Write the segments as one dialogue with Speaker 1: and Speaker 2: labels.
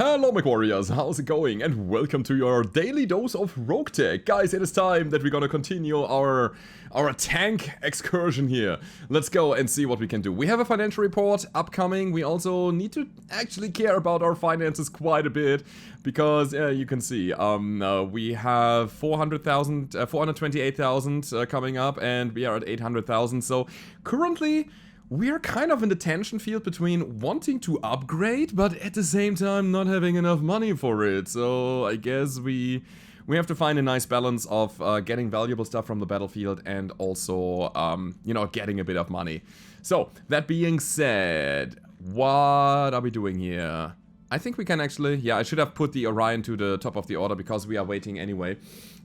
Speaker 1: Hello Mech Warriors, how's it going? And welcome to your daily dose of Roguetech. Guys, it is time that we're gonna continue our tank excursion here. Let's go and see what we can do. We have a financial report upcoming. We also need to actually care about our finances quite a bit. Because, you can see, we have 428,000 coming up and we are at 800,000. So, currently, we are kind of in the tension field between wanting to upgrade, but at the same time not having enough money for it. So I guess we have to find a nice balance of getting valuable stuff from the battlefield and also, you know, getting a bit of money. So, that being said, what are we doing here? I think we can actually, yeah, I should have put the Orion to the top of the order because we are waiting anyway.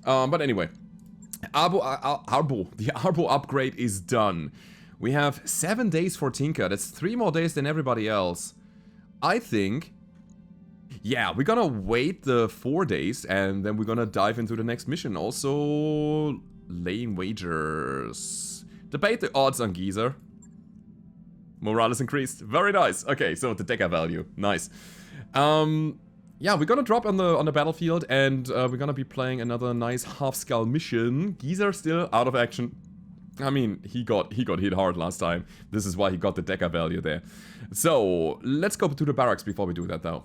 Speaker 1: But anyway, the Arbo upgrade is done. We have 7 days for Tinker. That's 3 more days than everybody else. I think, yeah, we're gonna wait the 4 days and then we're gonna dive into the next mission. Also, laying wagers. Debate the odds on Geezer. Morale is increased. Very nice. Okay, so the Decker value. Nice. Yeah, we're gonna drop on the battlefield and we're gonna be playing another nice half-skull mission. Geezer still out of action. I mean, he got hit hard last time. This is why he got the Decker value there. So, let's go to the barracks before we do that though.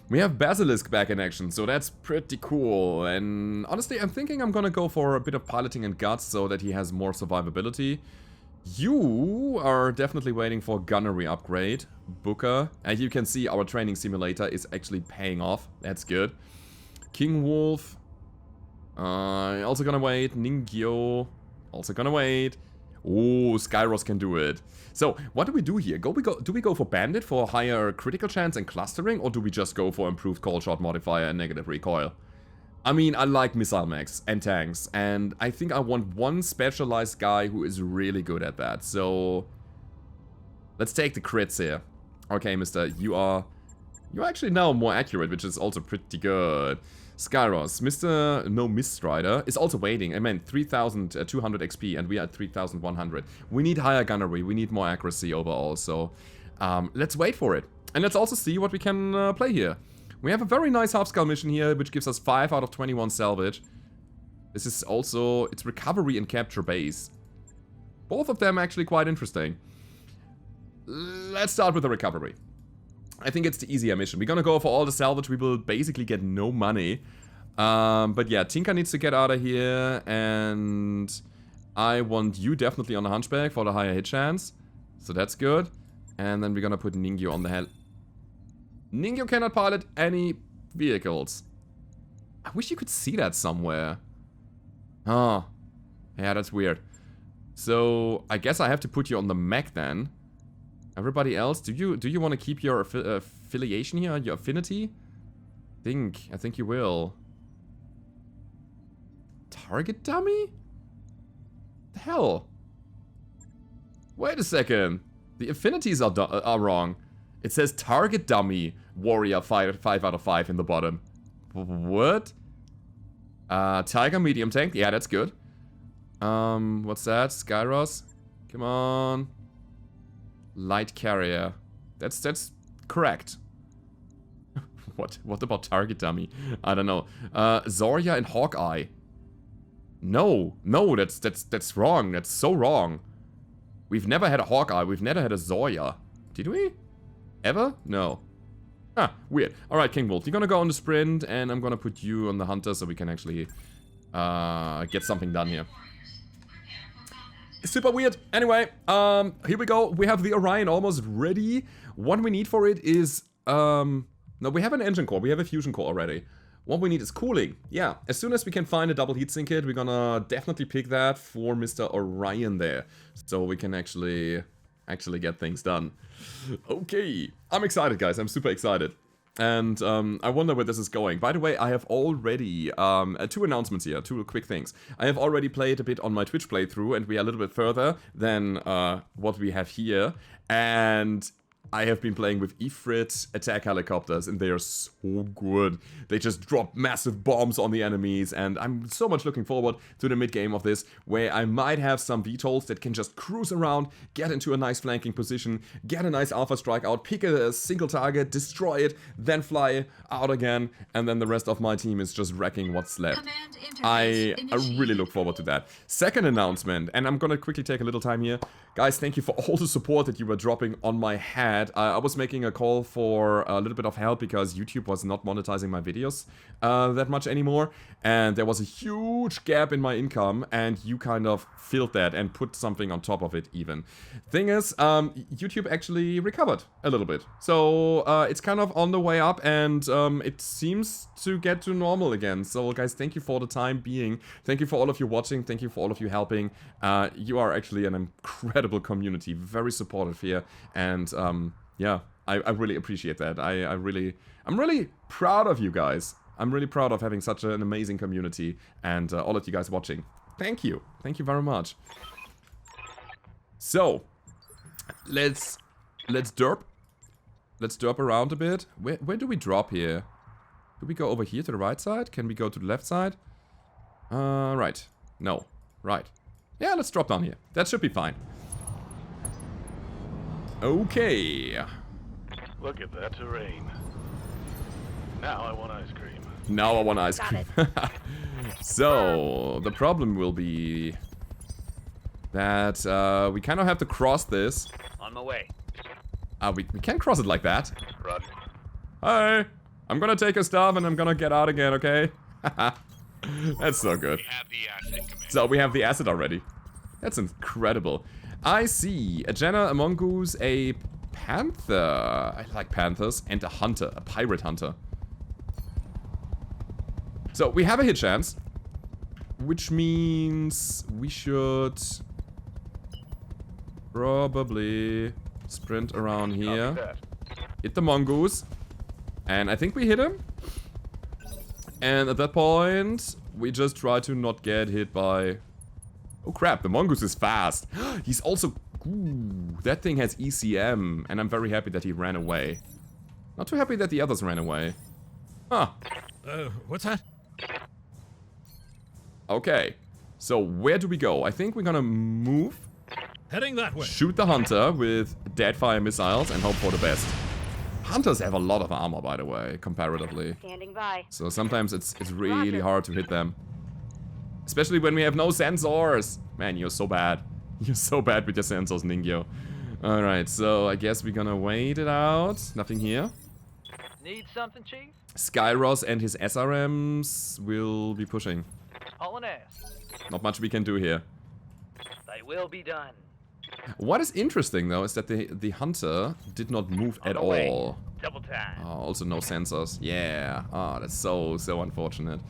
Speaker 1: We have Basilisk back in action, so that's pretty cool. And honestly, I'm thinking I'm gonna go for a bit of piloting and guts so that he has more survivability. You are definitely waiting for gunnery upgrade, Booker. And you can see our training simulator is actually paying off. That's good. King Wolf. Also gonna wait. Ningyo. Also gonna wait. Oh, Skyros can do it. So, what do we do here? Do we go for Bandit for higher critical chance and clustering? Or do we just go for improved call shot modifier and negative recoil? I mean, I like missile mechs and tanks. And I think I want one specialized guy who is really good at that. So, let's take the crits here. Okay, mister, you're actually now more accurate, which is also pretty good. Skyros, Mr. No Mistrider is also waiting. I meant 3,200 XP and we are at 3,100. We need higher gunnery, we need more accuracy overall, so let's wait for it. And let's also see what we can play here. We have a very nice half-skull mission here, which gives us 5 out of 21 salvage. This is also, it's recovery and capture base. Both of them actually quite interesting. Let's start with the recovery. I think it's the easier mission. We're gonna go for all the salvage. We will basically get no money. But yeah, Tinker needs to get out of here. And I want you definitely on the Hunchback for the higher hit chance. So that's good. And then we're gonna put Ningyo on the hell. Ningyo cannot pilot any vehicles. I wish you could see that somewhere. Oh. Yeah, that's weird. So, I guess I have to put you on the Mech then. Everybody else, do you want to keep your affiliation here, your affinity? I think you will. Target dummy? The hell? Wait a second. The affinities are wrong. It says target dummy, warrior 5 out of 5 in the bottom. What? Tiger medium tank, yeah, that's good. What's that? Skyros? Come on. Light carrier. That's correct. What about target dummy? I don't know. Zorya and Hawkeye. No, that's wrong. That's so wrong. We've never had a Hawkeye. We've never had a Zorya. Did we? Ever? No. Ah, weird. Alright, King Wolf. You're gonna go on the sprint, and I'm gonna put you on the hunter so we can actually get something done here. Super weird. Anyway, here we go. We have the Orion almost ready. What we need for it is, no, we have an engine core. We have a fusion core already. What we need is cooling. Yeah, as soon as we can find a double heatsink kit, we're gonna definitely pick that for Mr. Orion there. So we can actually get things done. Okay, I'm excited, guys. I'm super excited. And I wonder where this is going. By the way, I have already, 2 announcements here, 2 quick things. I have already played a bit on my Twitch playthrough, and we are a little bit further than what we have here. And I have been playing with Ifrit attack helicopters, and they are so good. They just drop massive bombs on the enemies, and I'm so much looking forward to the mid-game of this, where I might have some VTOLs that can just cruise around, get into a nice flanking position, get a nice alpha strike out, pick a single target, destroy it, then fly out again, and then the rest of my team is just wrecking what's left. I really look forward to that. Second announcement, and I'm gonna quickly take a little time here. Guys, thank you for all the support that you were dropping on my head. I was making a call for a little bit of help because YouTube was not monetizing my videos that much anymore. And there was a huge gap in my income, and you kind of filled that and put something on top of it even. Thing is, YouTube actually recovered a little bit. So it's kind of on the way up, and it seems to get to normal again. So guys, thank you for the time being. Thank you for all of you watching. Thank you for all of you helping. You are actually an incredible community, very supportive here, and yeah, I really appreciate that. I'm really proud of you guys. I'm really proud of having such an amazing community, and all of you guys watching. Thank you very much. So let's derp around a bit. Where do we drop here? Do we go over here to the right side? Can we go to the left side? Right. No. Right. Yeah, let's drop down here. That should be fine. Okay.
Speaker 2: Look at that terrain. Now I want ice cream.
Speaker 1: Now I want ice cream. So, the problem will be that we kind of have to cross this.
Speaker 3: On my way.
Speaker 1: We can't cross it like that.
Speaker 2: Roger.
Speaker 1: Hi. I'm gonna take your stuff and I'm gonna get out again, okay? That's so good.
Speaker 2: We have the asset, Commander.
Speaker 1: So we have the asset already. That's incredible. I see a Jenna, a mongoose, a panther. I like panthers. And a hunter, a pirate hunter. So we have a hit chance, which means we should probably sprint around here. Hit the mongoose. And I think we hit him. And at that point, we just try to not get hit by... Oh crap, the mongoose is fast. He's also... Ooh, that thing has ECM. And I'm very happy that he ran away. Not too happy that the others ran away. Huh.
Speaker 4: What's that?
Speaker 1: Okay. So where do we go? I think we're gonna move.
Speaker 4: Heading that way.
Speaker 1: Shoot the hunter with dead-fire missiles and hope for the best. Hunters have a lot of armor, by the way, comparatively.
Speaker 5: Standing by.
Speaker 1: So sometimes it's really hard to hit them. Especially when we have no sensors. Man, you're so bad. You're so bad with your sensors, Ningyo. Alright, so I guess we're gonna wait it out. Nothing here.
Speaker 3: Need something, Chief?
Speaker 1: Skyros and his SRMs will be pushing.
Speaker 3: Hauling ass.
Speaker 1: Not much we can do here.
Speaker 3: They will be done.
Speaker 1: What is interesting, though, is that the hunter did not move at
Speaker 3: the way.
Speaker 1: all.
Speaker 3: Double time.
Speaker 1: Oh, also no sensors. Yeah. Oh, that's so unfortunate.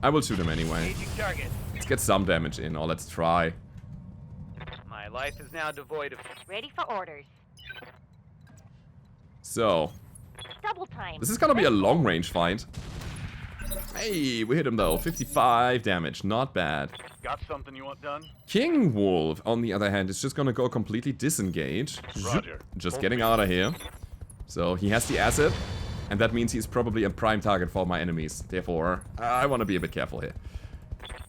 Speaker 1: I will shoot him anyway.
Speaker 3: Engaging target.
Speaker 1: Let's get some damage in, or let's try.
Speaker 3: My life is now devoid of...
Speaker 5: Ready for orders.
Speaker 1: So,
Speaker 5: Double time.
Speaker 1: this is gonna be a long-range fight. Hey, we hit him though. 55 damage. Not bad.
Speaker 2: Got something you want done?
Speaker 1: King Wolf, on the other hand, is just gonna go completely disengage.
Speaker 2: Roger.
Speaker 1: Just getting out of here. So, he has the asset. And that means he's probably a prime target for my enemies. Therefore, I want to be a bit careful here.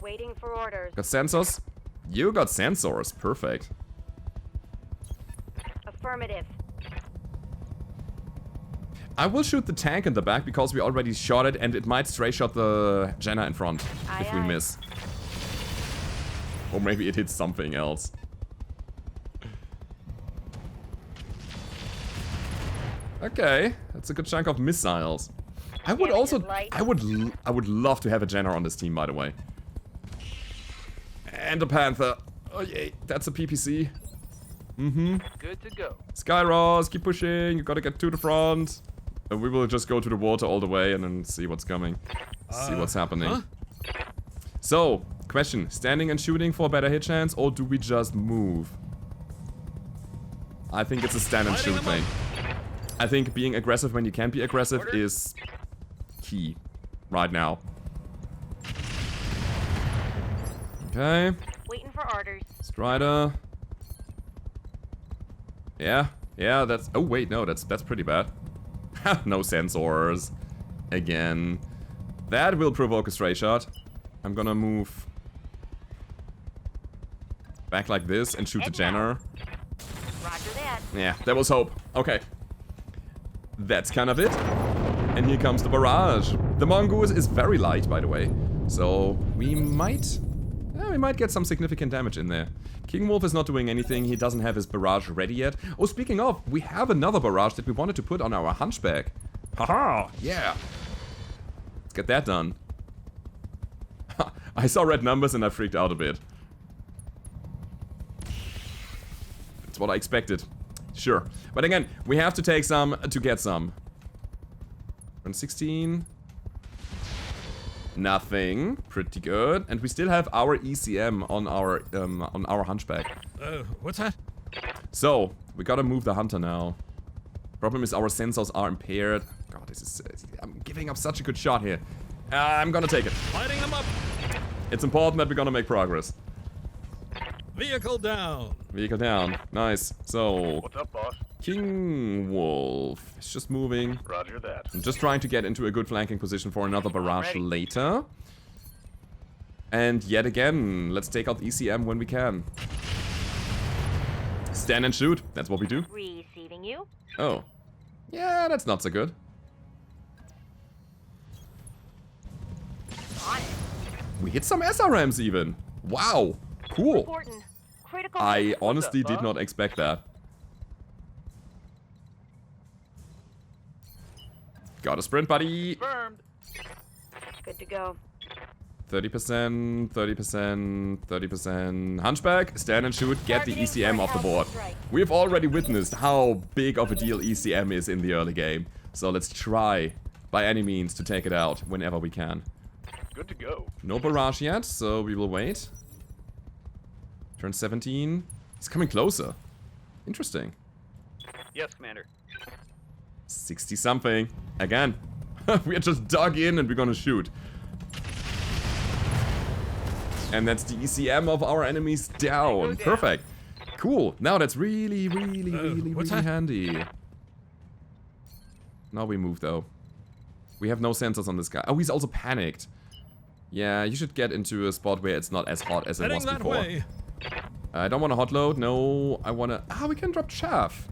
Speaker 5: Waiting for orders.
Speaker 1: Got sensors? You got sensors. Perfect.
Speaker 5: Affirmative.
Speaker 1: I will shoot the tank in the back because we already shot it and it might stray shot the Jenna in front if we miss. Or maybe it hits something else. Okay, that's a good chunk of missiles. I would also, I would love to have a Jenna on this team, by the way. And a Panther. Oh yay, that's a PPC.
Speaker 3: Good to go.
Speaker 1: Skyros, keep pushing. You gotta get to the front. And we will just go to the water all the way and then see what's coming. See what's happening.
Speaker 4: Huh?
Speaker 1: So, question. Standing and shooting for a better hit chance, or do we just move? I think it's a stand and shoot thing. I think being aggressive when you can be aggressive is key right now. Okay.
Speaker 5: Waiting for orders.
Speaker 1: Strider. Yeah, Yeah, that's... Oh, wait, no, that's pretty bad. No sensors. Again. That will provoke a stray shot. I'm gonna move back like this and shoot the Jenner.
Speaker 5: Roger that.
Speaker 1: Yeah, there was hope. Okay. That's kind of it. And here comes the barrage. The Mongoose is very light, by the way. So we might get some significant damage in there. King Wolf is not doing anything. He doesn't have his barrage ready yet. Oh, speaking of, we have another barrage that we wanted to put on our Hunchback. Haha, yeah. Let's get that done. I saw red numbers and I freaked out a bit. That's what I expected. Sure. But again, we have to take some to get some. 116. Nothing. Pretty good. And we still have our ECM on our Hunchback.
Speaker 4: What's that?
Speaker 1: So, we gotta move the Hunter now. Problem is our sensors are impaired. God, this is... I'm giving up such a good shot here. I'm gonna take it.
Speaker 4: Lighting them up.
Speaker 1: It's important that we're gonna make progress.
Speaker 4: Vehicle down.
Speaker 1: Vehicle down. Nice. So,
Speaker 2: What's up, boss?
Speaker 1: King Wolf is just moving.
Speaker 2: Roger that.
Speaker 1: I'm just trying to get into a good flanking position for another barrage later. And yet again, let's take out the ECM when we can. Stand and shoot. That's what we do.
Speaker 5: Receiving you.
Speaker 1: Oh. Yeah, that's not so good.
Speaker 5: On it.
Speaker 1: We hit some SRMs even. Wow. Cool.
Speaker 5: Reporting. Critical.
Speaker 1: I honestly
Speaker 3: up,
Speaker 1: did
Speaker 3: Bob?
Speaker 1: not expect that. Got a sprint, buddy.
Speaker 3: Confirmed.
Speaker 5: Good to go.
Speaker 1: 30%, 30%, 30%. Hunchback, stand and shoot, get the
Speaker 5: Targeting
Speaker 1: ECM
Speaker 5: for
Speaker 1: off the
Speaker 5: an
Speaker 1: board.
Speaker 5: alpha strike.
Speaker 1: We have already witnessed how big of a deal ECM is in the early game. So let's try, by any means, to take it out whenever we can.
Speaker 2: Good to go.
Speaker 1: No barrage yet, so we will wait. Turn 17. It's coming closer. Interesting.
Speaker 3: Yes, Commander.
Speaker 1: 60 something. Again. We are just dug in and we're gonna shoot. And that's the ECM of our enemies down. Perfect. Cool. Now that's really
Speaker 4: what's that?
Speaker 1: handy. Now we move though. We have no sensors on this guy. Oh, he's also panicked. Yeah, you should get into a spot where it's not as hot as it
Speaker 4: Heading
Speaker 1: was
Speaker 4: that
Speaker 1: before.
Speaker 4: way.
Speaker 1: I don't want to hot load. No, I want to... Ah, we can drop chaff.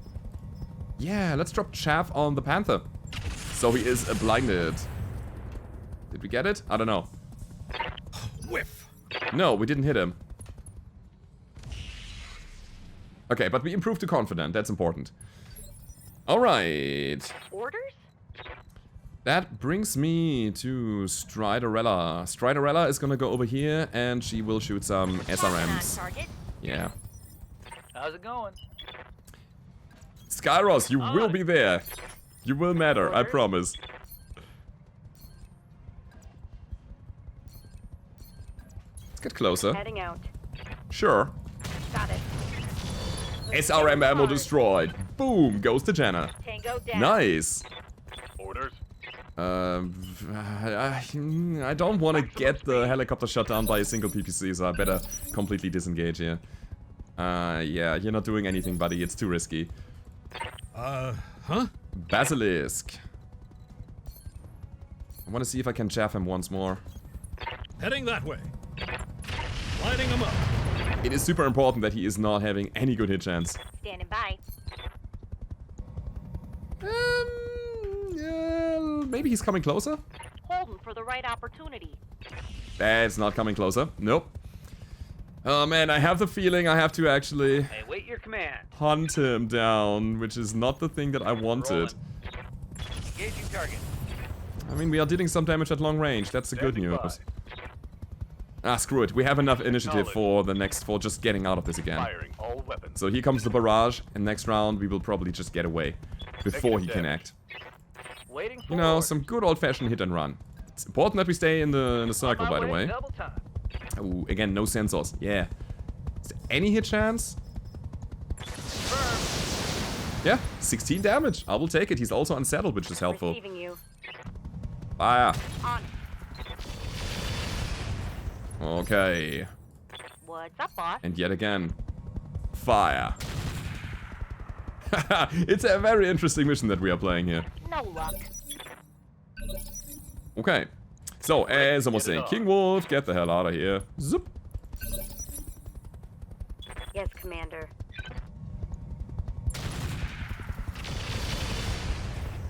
Speaker 1: Yeah, let's drop chaff on the Panther. So he is blinded. Did we get it? I don't know.
Speaker 4: Whiff.
Speaker 1: No, we didn't hit him. Okay, but we improved to confident. That's important. Alright.
Speaker 5: Orders?
Speaker 1: That brings me to Striderella. Striderella is gonna go over here and she will shoot some SRMs.
Speaker 5: On target.
Speaker 1: Yeah.
Speaker 3: How's it going?
Speaker 1: Skyros, you will be there. You will matter, I promise. Let's get closer.
Speaker 5: Heading out.
Speaker 1: Sure.
Speaker 5: Got it.
Speaker 1: SRM ammo destroyed. Boom, goes to Jenna.
Speaker 5: Tango down.
Speaker 1: Nice.
Speaker 2: Orders?
Speaker 1: I don't want to get the helicopter shot down by a single PPC, so I better completely disengage here. Yeah, you're not doing anything, buddy. It's too risky.
Speaker 4: Huh?
Speaker 1: Basilisk. I want to see if I can chaff him once more.
Speaker 4: Heading that way. Lighting them up.
Speaker 1: It is super important that he is not having any good hit chance.
Speaker 5: Standing by.
Speaker 1: Yeah, maybe he's coming closer?
Speaker 5: Holding for the right opportunity.
Speaker 1: That's not coming closer. Nope. Oh man, I have the feeling I have to actually
Speaker 3: Hey, wait your command.
Speaker 1: hunt him down, which is not the thing that I wanted.
Speaker 3: Engaging target.
Speaker 1: I mean, we are dealing some damage at long range. That's the good
Speaker 2: Standing
Speaker 1: news. Ah, screw it. We have enough initiative for the next, for just getting out of this again.
Speaker 2: Firing all weapons.
Speaker 1: So here comes the barrage, and next round we will probably just get away before he can act.
Speaker 3: Waiting for
Speaker 1: You know,
Speaker 3: orders.
Speaker 1: some good old-fashioned hit and run. It's important that we stay in the circle,
Speaker 3: On my
Speaker 1: by the way.
Speaker 3: Double time.
Speaker 1: Ooh, again, no sensors. Yeah. Is there any hit chance? Yeah, 16 damage. I will take it. He's also unsettled, which is helpful.
Speaker 5: Receiving you.
Speaker 1: Fire.
Speaker 5: On.
Speaker 1: Okay.
Speaker 5: What's up, boss?
Speaker 1: And yet again, fire. It's a very interesting mission that we are playing here.
Speaker 5: No luck.
Speaker 1: Okay. So, as I was saying, King Wolf, get the hell out of here. Zoop.
Speaker 5: Yes, Commander.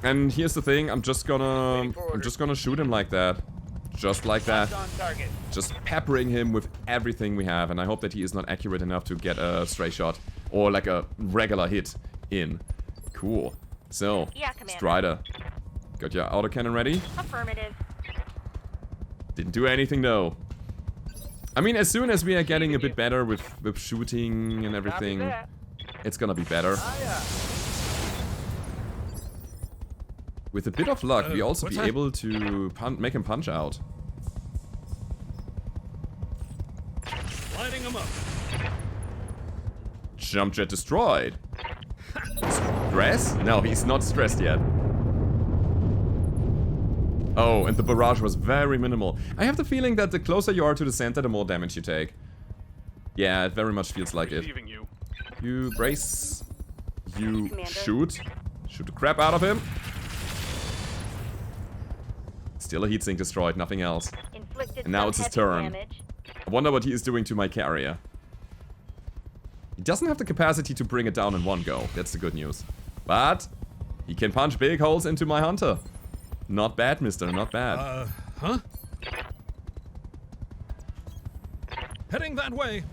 Speaker 1: And here's the thing, I'm just gonna shoot him like that. Just like that.
Speaker 3: On target.
Speaker 1: Just peppering him with everything we have, and I hope that he is not accurate enough to get a stray shot or like a regular hit in. Cool. So,
Speaker 5: Yeah, Commander.
Speaker 1: Strider. Got your autocannon ready?
Speaker 5: Affirmative.
Speaker 1: Didn't do anything though. I mean, as soon as we are getting a bit better with shooting and everything,
Speaker 3: Copy that.
Speaker 1: it's gonna be better.
Speaker 3: Aye,
Speaker 1: With a bit of luck, we also
Speaker 4: what's
Speaker 1: be
Speaker 4: that?
Speaker 1: able to make him punch out.
Speaker 4: Lighting him up.
Speaker 1: Jump jet destroyed. Stress? No, he's not stressed yet. Oh, and the barrage was very minimal. I have the feeling that the closer you are to the center, the more damage you take. Yeah, it very much feels like it.
Speaker 2: Receiving you.
Speaker 1: You brace. You
Speaker 5: Commander.
Speaker 1: shoot. Shoot the crap out of him. Still a heatsink destroyed, nothing else.
Speaker 5: Inflicted
Speaker 1: And now
Speaker 5: some
Speaker 1: it's his
Speaker 5: heavy
Speaker 1: turn.
Speaker 5: damage.
Speaker 1: I wonder what he is doing to my carrier. He doesn't have the capacity to bring it down in one go. That's the good news. But he can punch big holes into my hunter. Not bad, mister. Not bad.
Speaker 4: Huh? Heading that way.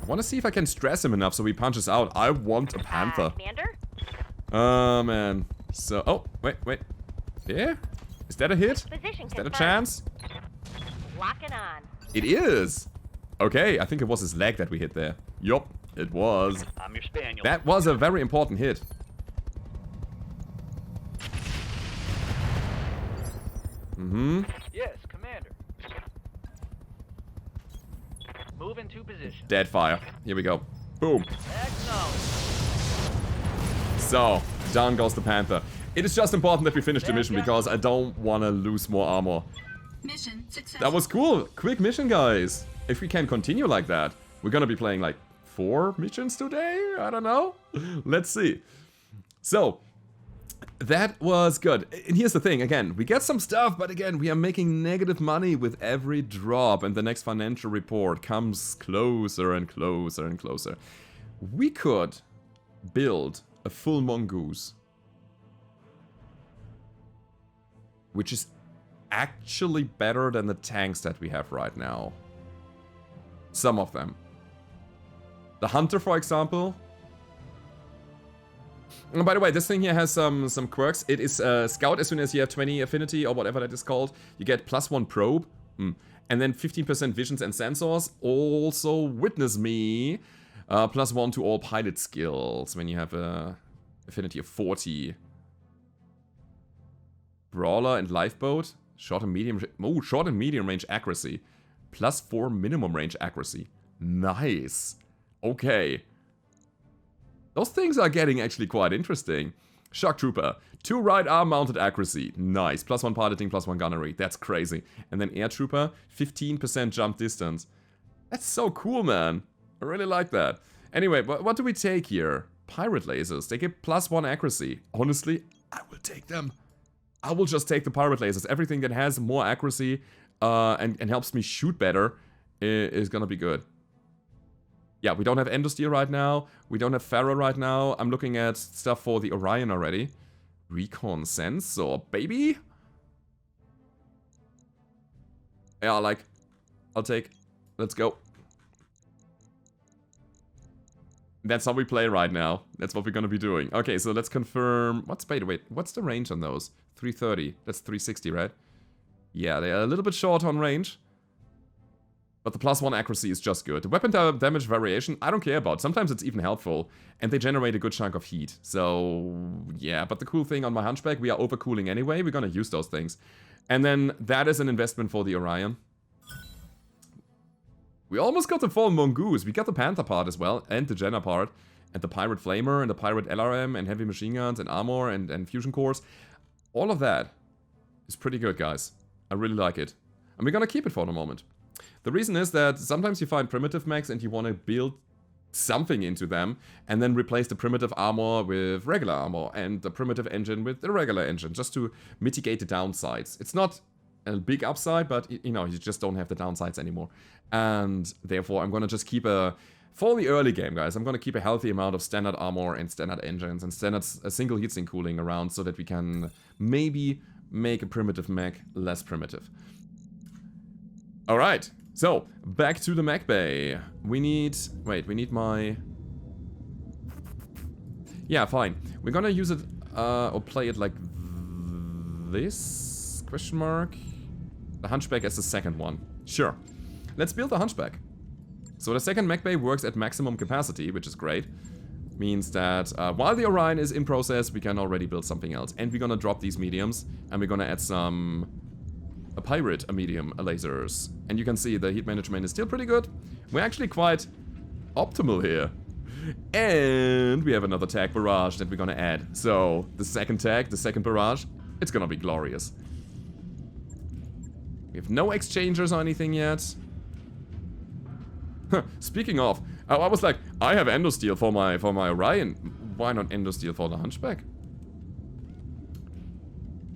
Speaker 1: I want to see if I can stress him enough so he punches out. I want a panther.
Speaker 5: Commander?
Speaker 1: Oh, man. So, oh, wait. Yeah? Is that a hit?
Speaker 5: Position
Speaker 1: Is that a
Speaker 5: confirmed.
Speaker 1: chance?
Speaker 5: Locking on.
Speaker 1: It is. Okay, I think it was his leg that we hit there. Yup, it was.
Speaker 3: I'm your spaniel.
Speaker 1: That was a very important hit.
Speaker 3: Yes, Commander. Move into position.
Speaker 1: Dead fire. Here we go. Boom.
Speaker 3: Acknowledge.
Speaker 1: So, down goes the Panther. It is just important that we finish the mission because I don't want to lose more armor.
Speaker 6: Mission successful.
Speaker 1: That was cool. Quick mission, guys. If we can continue like that, we're gonna be playing like 4 missions today? I don't know. Let's see. So, that was good. And here's the thing, again, we get some stuff, but again, we are making negative money with every drop, and the next financial report comes closer and closer and closer. We could build a full mongoose, which is actually better than the tanks that we have right now. Some of them. The Hunter, for example. And by the way, this thing here has some quirks. It is Scout as soon as you have 20 affinity or whatever that is called. You get +1 probe. And then 15% visions and sensors. Also, Witness Me. +1 to all pilot skills when you have a affinity of 40. Brawler and Lifeboat. Short and medium range accuracy. +4 minimum range accuracy. Nice. Okay. Those things are getting actually quite interesting. Shock Trooper. 2 right arm mounted accuracy. Nice. +1 piloting, +1 gunnery. That's crazy. And then Air Trooper. 15% jump distance. That's so cool, man. I really like that. Anyway, what do we take here? Pirate lasers. They give +1 accuracy. Honestly, I will take them. I will just take the pirate lasers. Everything that has more accuracy and helps me shoot better is gonna be good. Yeah, we don't have Endosteel right now. We don't have Pharaoh right now. I'm looking at stuff for the Orion already. Recon Sensor, baby. Yeah, I'll take. Let's go. That's how we play right now. That's what we're gonna be doing. Okay, so let's confirm. Wait, what's the range on those? 330. That's 360, right? Yeah, they are a little bit short on range. But the +1 accuracy is just good. The weapon damage variation, I don't care about. Sometimes it's even helpful. And they generate a good chunk of heat. So, yeah. But the cool thing on my Hunchback, we are overcooling anyway. We're gonna use those things. And then that is an investment for the Orion. We almost got the full Mongoose. We got the Panther part as well. And the Jenna part. And the Pirate Flamer. And the Pirate LRM. And heavy machine guns. And armor. And fusion cores. All of that is pretty good, guys. I really like it. And we're gonna keep it for the moment. The reason is that sometimes you find primitive mechs and you want to build something into them, and then replace the primitive armor with regular armor, and the primitive engine with the regular engine, just to mitigate the downsides. It's not a big upside, but, you know, you just don't have the downsides anymore. And therefore, I'm gonna just keep for the early game, guys, I'm gonna keep a healthy amount of standard armor and standard engines and standard single heatsink cooling around so that we can maybe make a primitive mech less primitive. Alright, so back to the mech bay. We need my... Yeah, fine. We're gonna use it, or play it like this, question mark. The Hunchback as the second one. Sure. Let's build the Hunchback. So the second mech bay works at maximum capacity, which is great. Means that while the Orion is in process, we can already build something else. And we're gonna drop these mediums, and we're gonna add some... a pirate, a medium, a lasers. And you can see the heat management is still pretty good. We're actually quite optimal here. And we have another tag barrage that we're gonna add. So the second tag, the second barrage, it's gonna be glorious. We have no exchangers or anything yet. Speaking of, I was like, I have endosteel for my Orion. Why not endosteel for the Hunchback?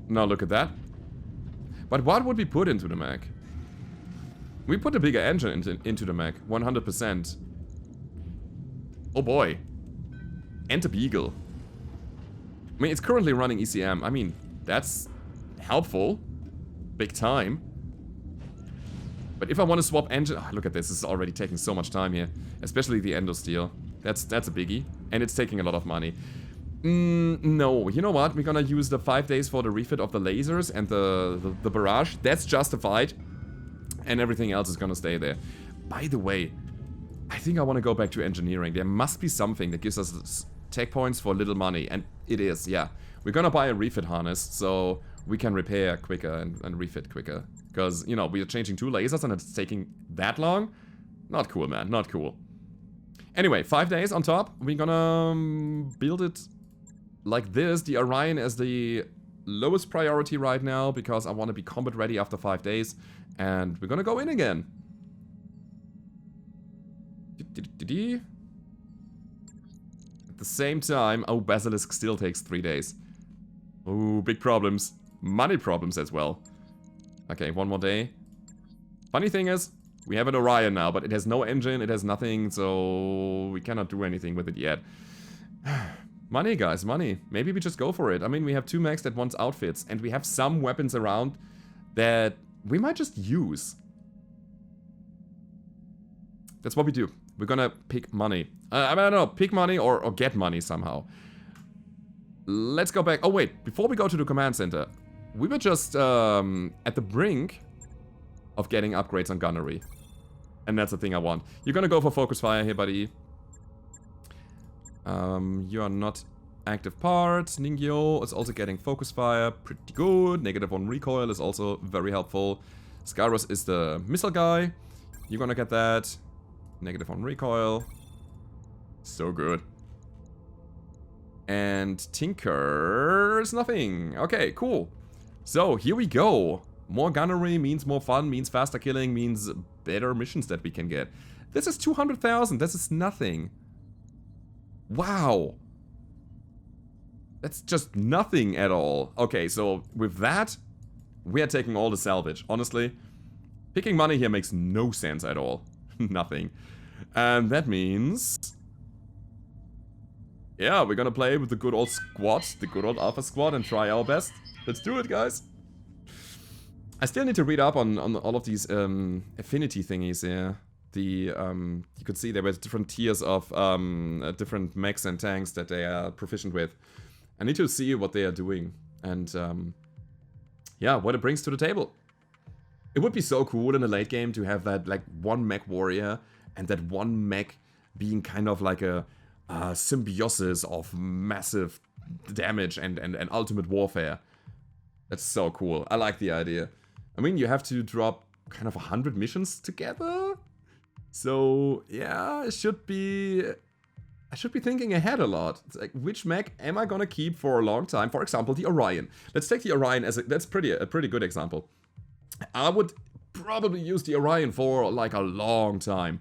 Speaker 1: Now look at that. But what would we put into the mech? We put a bigger engine into the mech, 100%. Oh boy. And a Beagle. I mean, it's currently running ECM. I mean, that's helpful. Big time. But if I want to swap engine... Oh, look at this. This is already taking so much time here. Especially the endosteel. That's a biggie. And it's taking a lot of money. No. You know what? We're gonna use the 5 days for the refit of the lasers and the barrage. That's justified. And everything else is gonna stay there. By the way, I think I want to go back to engineering. There must be something that gives us tech points for little money. And it is, yeah. We're gonna buy a refit harness, so we can repair quicker and refit quicker. Because, you know, we are changing 2 lasers and it's taking that long. Not cool, man. Not cool. Anyway, 5 days on top. We're gonna build it like this. The Orion is the lowest priority right now because I want to be combat ready after 5 days. And we're gonna go in again. At the same time... Oh, Basilisk still takes 3 days. Oh, big problems. Money problems as well. Okay, 1 more day. Funny thing is, we have an Orion now, but it has no engine, it has nothing, so we cannot do anything with it yet. Money, guys, money. Maybe we just go for it. I mean, we have 2 mechs that want outfits, and we have some weapons around that we might just use. That's what we do. We're gonna pick money. I don't know, pick money or get money somehow. Let's go back. Oh, wait, before we go to the command center. We were just at the brink of getting upgrades on gunnery. And that's the thing I want. You're gonna go for focus fire here, buddy. You are not active part. Ningyo is also getting focus fire. Pretty good. Negative on recoil is also very helpful. Skyros is the missile guy. You're gonna get that. Negative on recoil. So good. And Tinker's nothing. Okay, cool. So, here we go. More gunnery means more fun, means faster killing, means better missions that we can get. This is 200,000. This is nothing. Wow. That's just nothing at all. Okay, so with that, we are taking all the salvage. Honestly, picking money here makes no sense at all. Nothing. And that means... yeah, we're gonna play with the good old squad, the good old alpha squad, and try our best. Let's do it, guys. I still need to read up on all of these affinity thingies here. You could see there were different tiers of different mechs and tanks that they are proficient with. I need to see what they are doing and yeah, what it brings to the table. It would be so cool in the late game to have that like one mech warrior and that one mech being kind of like a symbiosis of massive damage and ultimate warfare. That's so cool. I like the idea. I mean, you have to drop kind of 100 missions together. So, yeah, I should be thinking ahead a lot. It's like, which mech am I gonna keep for a long time? For example, the Orion. Let's take the Orion as that's a pretty good example. I would probably use the Orion for like a long time.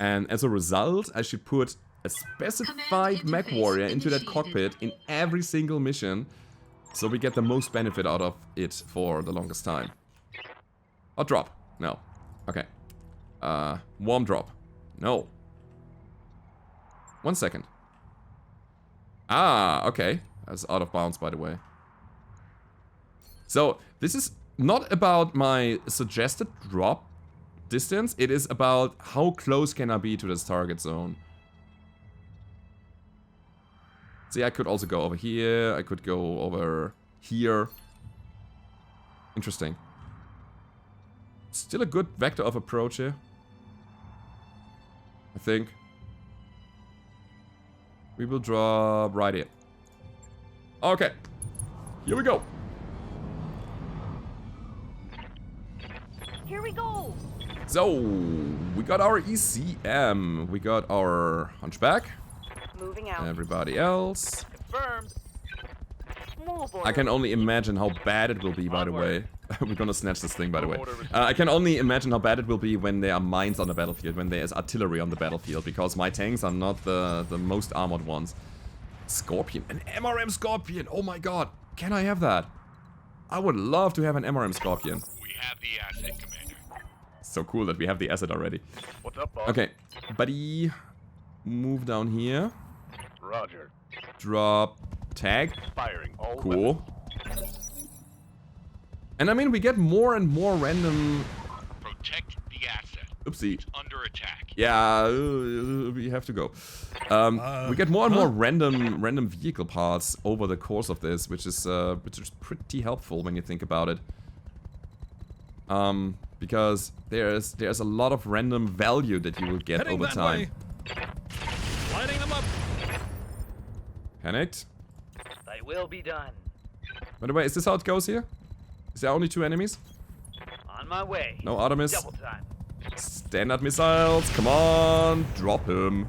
Speaker 1: And as a result, I should put a specified mech warrior into that cockpit in every single mission, so we get the most benefit out of it for the longest time. Or drop. No. Okay. Warm drop. No. 1 second. Ah, okay. That's out of bounds, by the way. So, this is not about my suggested drop distance. It is about how close can I be to this target zone. See, I could also go over here. I could go over here. Interesting. Still a good vector of approach here, I think. We will drop right here. Okay. Here we go.
Speaker 5: Here we go.
Speaker 1: So, we got our ECM. We got our Hunchback.
Speaker 5: Moving out.
Speaker 1: Everybody else.
Speaker 3: Confirmed.
Speaker 5: Move
Speaker 1: I can only imagine how bad it will be, by the way. We're gonna snatch this thing, by the way. I can only imagine how bad it will be when there are mines on the battlefield, when there is artillery on the battlefield, because my tanks are not the most armored ones. Scorpion. An MRM Scorpion! Oh my god! Can I have that? I would love to have an MRM Scorpion.
Speaker 2: We have the asset, Commander.
Speaker 1: So cool that we have the asset already.
Speaker 2: What's up, boss?
Speaker 1: Okay, buddy. Move down here.
Speaker 2: Roger.
Speaker 1: Drop. Tag.
Speaker 2: Firing all
Speaker 1: Cool. And I mean, we get more and more random...
Speaker 2: Protect the asset.
Speaker 1: Oopsie.
Speaker 2: Under attack.
Speaker 1: Yeah, we have to go. We get more and more random vehicle parts over the course of this, which is pretty helpful when you think about it. Because there's a lot of random value that you will get
Speaker 4: Heading
Speaker 1: over
Speaker 4: that
Speaker 1: time.
Speaker 4: way. Lighting them up.
Speaker 1: Panicked.
Speaker 3: They will be done.
Speaker 1: By the way, is this how it goes here? Is there only 2 enemies?
Speaker 3: On my way.
Speaker 1: No Artemis?
Speaker 3: Double time.
Speaker 1: Standard missiles, come on, drop him.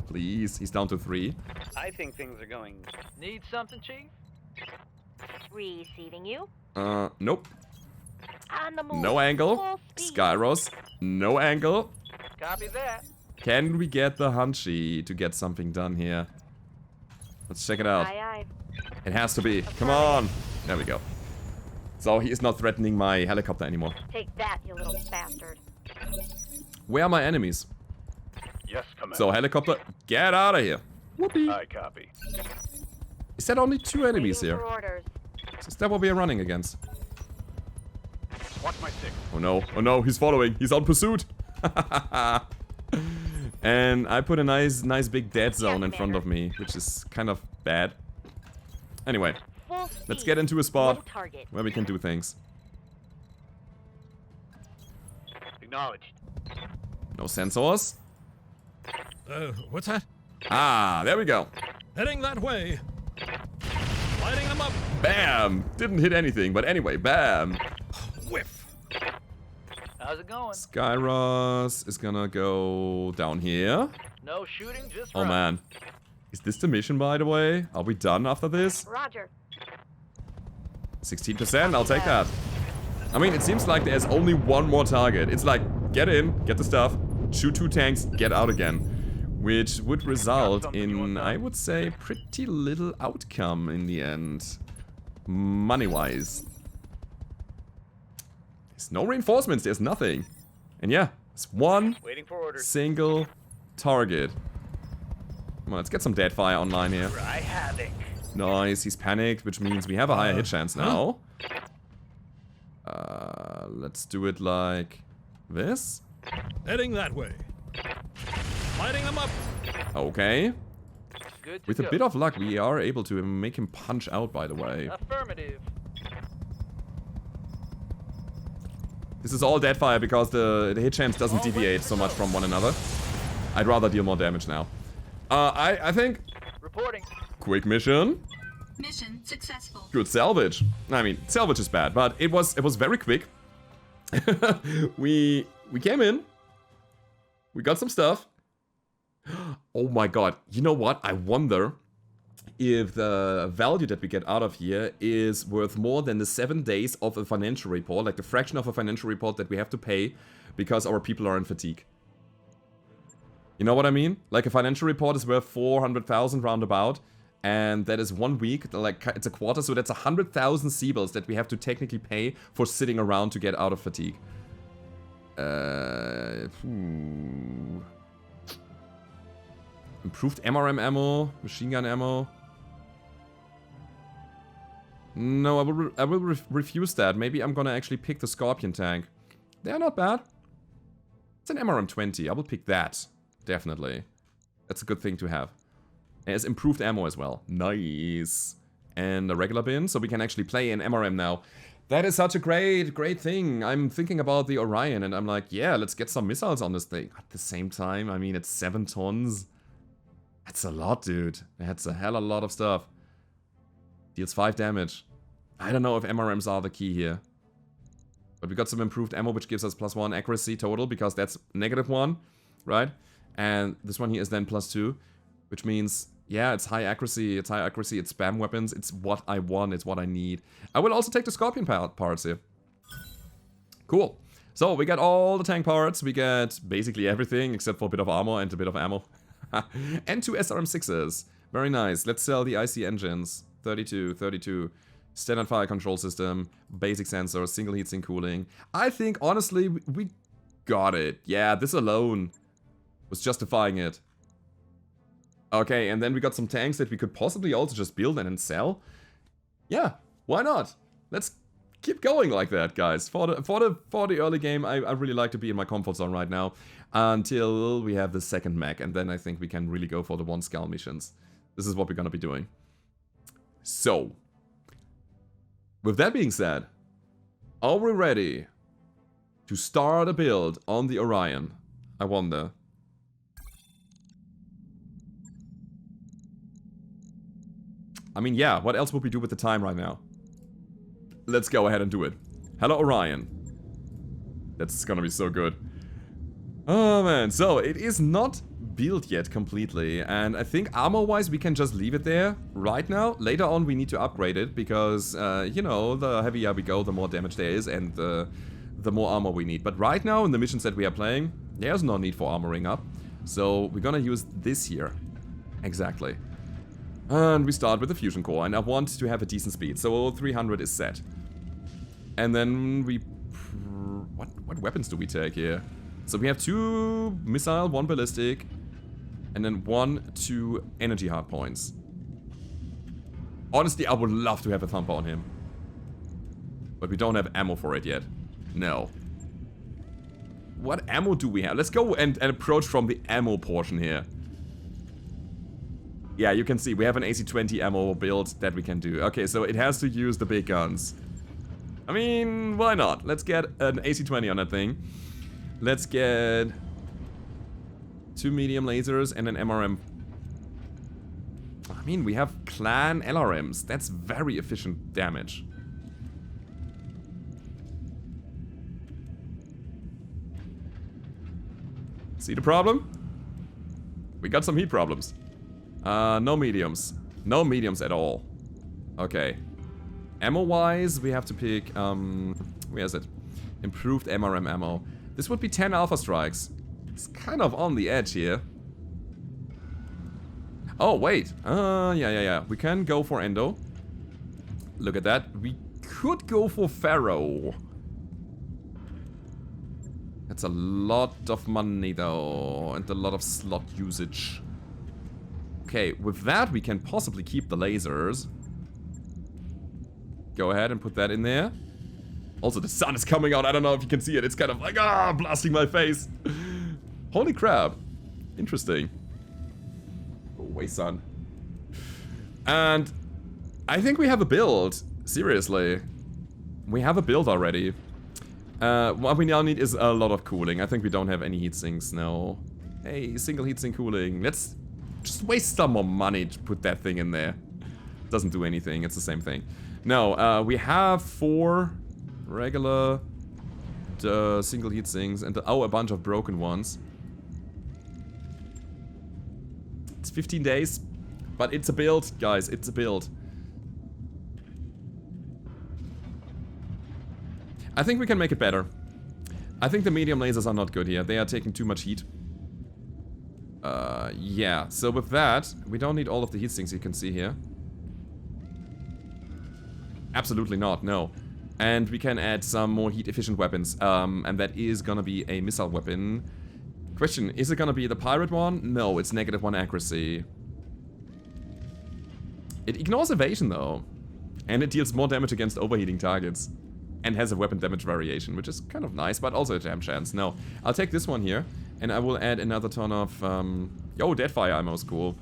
Speaker 1: Please, he's down to 3.
Speaker 3: I think things are going. Need something, Chief?
Speaker 5: Receiving you.
Speaker 1: Nope.
Speaker 5: On the move.
Speaker 1: No angle.
Speaker 5: Full speed.
Speaker 1: Skyros, no angle.
Speaker 3: Copy that.
Speaker 1: Can we get the Hunchy to get something done here? Let's check it out.
Speaker 5: Aye, aye.
Speaker 1: It has to be. Come on. There we go. So he is not threatening my helicopter anymore.
Speaker 5: Take that, you little bastard.
Speaker 1: Where are my enemies?
Speaker 2: Yes, Commander.
Speaker 1: So helicopter, get out of here. Whoopee.
Speaker 2: I copy.
Speaker 1: Is that only 2 enemies
Speaker 5: Waiting
Speaker 1: here?
Speaker 5: for orders.
Speaker 1: Is that what we are running against?
Speaker 2: Watch my 6.
Speaker 1: Oh no, oh no, he's following. He's on pursuit. And I put a nice big dead zone in front of me, which is kind of bad. Anyway,
Speaker 5: Full speed.
Speaker 1: let's get into a
Speaker 5: Low
Speaker 1: spot
Speaker 5: target.
Speaker 1: where we can do things.
Speaker 2: Acknowledged.
Speaker 1: No sensors.
Speaker 4: What's that?
Speaker 1: Ah, there we go.
Speaker 4: Heading that way. Lighting them up.
Speaker 1: Bam! Didn't hit anything, but anyway, bam.
Speaker 4: Whiff.
Speaker 3: How's it going?
Speaker 1: Skyros is gonna go down here.
Speaker 3: No shooting, just
Speaker 1: Oh
Speaker 3: run.
Speaker 1: man. Is this the mission, by the way? Are we done after this?
Speaker 5: Roger.
Speaker 1: 16%, I'll take that. I mean, it seems like there's only one more target. It's like, get in, get the stuff, shoot 2 tanks, get out again. Which would result in, I would say, pretty little outcome in the end. Money-wise. There's no reinforcements, there's nothing. And yeah, it's one
Speaker 3: Waiting for orders.
Speaker 1: single target. Come on, let's get some dead fire online here.
Speaker 3: Cry havoc.
Speaker 1: Nice, he's panicked, which means we have a higher hit chance now. Let's do it like this.
Speaker 4: Heading that way. Lighting them up.
Speaker 1: Okay.
Speaker 3: Good to
Speaker 1: With
Speaker 3: go.
Speaker 1: a bit of luck, we are able to make him punch out, by the way.
Speaker 3: Affirmative.
Speaker 1: This is all dead fire because the hit chance doesn't deviate so much from one another. I'd rather deal more damage now. I think...
Speaker 3: Reporting.
Speaker 1: Quick mission.
Speaker 6: Mission successful.
Speaker 1: Good salvage. I mean, salvage is bad, but it was very quick. we came in. We got some stuff. Oh my god. You know what? I wonder if the value that we get out of here is worth more than the 7 days of a financial report, like the fraction of a financial report that we have to pay because our people are in fatigue. You know what I mean? Like a financial report is worth 400,000 roundabout. And that is 1 week, like it's a quarter, so that's 100,000 Siebels that we have to technically pay for sitting around to get out of fatigue. Improved MRM ammo, machine gun ammo. No, I will refuse that. Maybe I'm gonna actually pick the Scorpion tank. They're not bad. It's an MRM 20. I will pick that. Definitely. That's a good thing to have. And it's improved ammo as well. Nice. And a regular bin, so we can actually play in MRM now. That is such a great thing. I'm thinking about the Orion and I'm like, yeah, let's get some missiles on this thing. At the same time, I mean, it's 7 tons. That's a lot, dude. That's a hell of a lot of stuff. Deals 5 damage. I don't know if MRMs are the key here. But we got some improved ammo, which gives us +1 accuracy total, because that's -1, right? And this one here is then +2, which means, yeah, it's high accuracy, it's spam weapons, it's what I want, it's what I need. I will also take the Scorpion parts here. Cool. So, we got all the tank parts, we get basically everything, except for a bit of armor and a bit of ammo. And 2 SRM6s. Very nice. Let's sell the IC engines. 32. Standard fire control system, basic sensor, single heatsink cooling. I think, honestly, we got it. Yeah, this alone was justifying it. Okay, and then we got some tanks that we could possibly also just build and then sell. Yeah, why not? Let's keep going like that, guys. For the early game, I really like to be in my comfort zone right now. Until we have the second mech, and then I think we can really go for the 1 skull missions. This is what we're gonna be doing. So, with that being said, are we ready to start a build on the Orion? I wonder. I mean, yeah, what else would we do with the time right now? Let's go ahead and do it. Hello, Orion. That's gonna be so good. Oh man, so it is not built yet completely, and I think armor-wise we can just leave it there right now. Later on we need to upgrade it, because, you know, the heavier we go, the more damage there is, and the more armor we need. But right now, in the missions that we are playing, there's no need for armoring up. So we're gonna use this here. Exactly. And we start with the fusion core, and I want to have a decent speed, so 300 is set. And then we... What weapons do we take here? So we have 2 missile, 1 ballistic, and then 2 energy hardpoints. Honestly, I would love to have a thumper on him. But we don't have ammo for it yet. No. What ammo do we have? Let's go and approach from the ammo portion here. Yeah, you can see we have an AC-20 ammo build that we can do. Okay, so it has to use the big guns. I mean, why not? Let's get an AC-20 on that thing. Let's get 2 medium lasers and an MRM. I mean, we have clan LRMs. That's very efficient damage. See the problem? We got some heat problems. No mediums. No mediums at all. Okay. Ammo-wise, we have to pick, where is it? Improved MRM ammo. This would be 10 Alpha Strikes. It's kind of on the edge here. Oh, wait. Yeah. We can go for Endo. Look at that. We could go for Pharaoh. That's a lot of money, though. And a lot of slot usage. Okay, with that, we can possibly keep the lasers. Go ahead and put that in there. Also, the sun is coming out. I don't know if you can see it. It's kind of like, blasting my face. Holy crap. Interesting. Go away, sun. And I think we have a build. Seriously. We have a build already. What we now need is a lot of cooling. I think we don't have any heat sinks, no. Hey, single heatsink cooling. Let's just waste some more money to put that thing in there. Doesn't do anything. It's the same thing. No, we have 4... regular, single heat sinks, and a bunch of broken ones. It's 15 days, but it's a build, guys, it's a build. I think we can make it better. I think the medium lasers are not good here. They are taking too much heat. Yeah, so with that, we don't need all of the heat sinks you can see here. Absolutely not, no. And we can add some more heat-efficient weapons, and that is gonna be a missile weapon. Question, is it gonna be the pirate one? No, it's -1 accuracy. It ignores evasion though, and it deals more damage against overheating targets. And has a weapon damage variation, which is kind of nice, but also a jam chance. No, I'll take this one here, and I will add another ton of, yo, Deadfire ammo is cool.